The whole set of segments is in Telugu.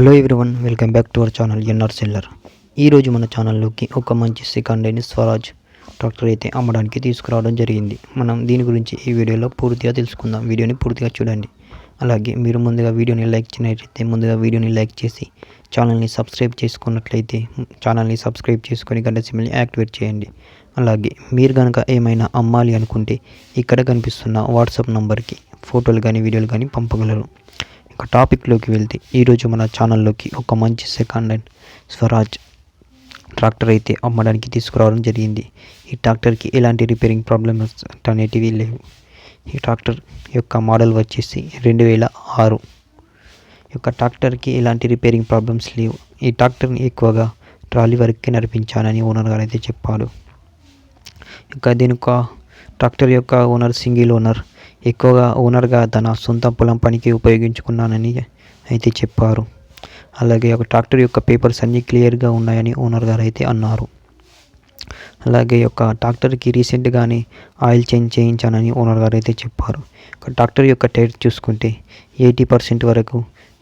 Hello everyone, welcome back to our channel NR seller. ఈరోజు మన ఛానల్లోకి ఒక మంచి సెకండ్ హ్యాండ్ స్వరాజ్ ట్రాక్టర్ అయితే అమ్మడానికి తీసుకురావడం జరిగింది. మనం దీని గురించి ఈ వీడియోలో పూర్తిగా తెలుసుకుందాం. వీడియోని పూర్తిగా చూడండి. అలాగే మీరు వీడియోని లైక్ చేసి ఛానల్ని సబ్స్క్రైబ్ చేసుకున్నట్లయితే ఛానల్ని సబ్స్క్రైబ్ చేసుకొని గంట సింబల్ని యాక్టివేట్ చేయండి. అలాగే మీరు కనుక ఏమైనా అమ్మాలి అనుకుంటే ఇక్కడ కనిపిస్తున్న వాట్సాప్ నంబర్కి ఫోటోలు కానీ వీడియోలు కానీ పంపగలరు. ఒక టాపిక్లోకి వెళ్తే ఈరోజు మన ఛానల్లోకి ఒక మంచి సెకండ్ హ్యాండ్ స్వరాజ్ ట్రాక్టర్ అయితే అమ్మడానికి తీసుకురావడం జరిగింది. ఈ ట్రాక్టర్కి ఎలాంటి రిపేరింగ్ ప్రాబ్లమ్స్ అనేటివి లేవు. ఈ ట్రాక్టర్ యొక్క మోడల్ వచ్చేసి 2006. ఈ యొక్క ట్రాక్టర్కి ఎలాంటి రిపేరింగ్ ప్రాబ్లమ్స్ లేవు. ఈ ట్రాక్టర్ని ఎక్కువగా ట్రాలీ వరకే నడిపించానని ఓనర్ గారు అయితే చెప్పాడు. ఇంకా దీని యొక్క ట్రాక్టర్ యొక్క ఓనర్ సింగిల్ ఓనర్, ఎక్కువగా ఓనర్గా తన సొంత పొలం పనికి ఉపయోగించుకున్నానని అయితే చెప్పారు. అలాగే ఒక ట్రాక్టర్ యొక్క పేపర్స్ అన్నీ క్లియర్గా ఉన్నాయని ఓనర్ గారు అయితే అన్నారు. అలాగే ఒక ట్రాక్టర్కి రీసెంట్గానే ఆయిల్ చేంజ్ చేయించానని ఓనర్ గారు అయితే చెప్పారు. ఒక ట్రాక్టర్ యొక్క టైర్ చూసుకుంటే 80% వరకు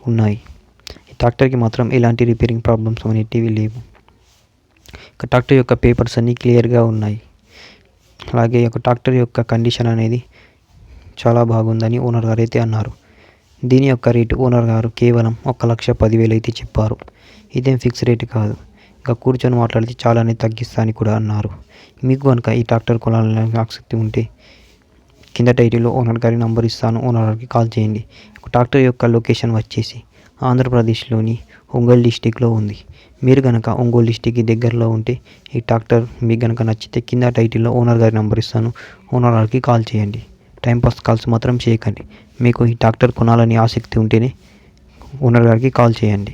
ఉన్నాయి. ఈ ట్రాక్టర్కి మాత్రం ఎలాంటి రిపేరింగ్ ప్రాబ్లమ్స్ అనేటివి లేవు. ఒక ట్రాక్టర్ యొక్క పేపర్స్ అన్నీ క్లియర్గా ఉన్నాయి. అలాగే ఒక ట్రాక్టర్ యొక్క కండిషన్ అనేది చాలా బాగుందని ఓనర్ గారు అయితే అన్నారు. దీని యొక్క రేటు ఓనర్ గారు కేవలం 1,10,000 అయితే చెప్పారు. ఇదేం ఫిక్స్ రేటు కాదు, ఇంకా కూర్చొని మాట్లాడితే చాలానే తగ్గిస్తా అని కూడా అన్నారు. మీకు కనుక ఈ ట్రాక్టర్ కొనాలని ఆసక్తి ఉంటే కింద టైటిల్లో ఓనర్ గారి నంబర్ ఇస్తాను, ఓనర్ గారికి కాల్ చేయండి. ట్రాక్టర్ యొక్క లొకేషన్ వచ్చేసి ఆంధ్రప్రదేశ్లోని ఒంగోలు డిస్టిక్లో ఉంది. మీరు కనుక ఒంగోలు డిస్టిక్కి దగ్గరలో ఉంటే ఈ ట్రాక్టర్ మీకు కనుక నచ్చితే కింద టైటిల్లో ఓనర్ గారి నంబర్ ఇస్తాను, ఓనర్ గారికి కాల్ చేయండి. టైంపాస్ కాల్స్ మాత్రం చేయకండి. మీకు ఈ ట్రాక్టర్ కొనాలని ఆసక్తి ఉంటేనే ఓనర్ గారికి కాల్ చేయండి.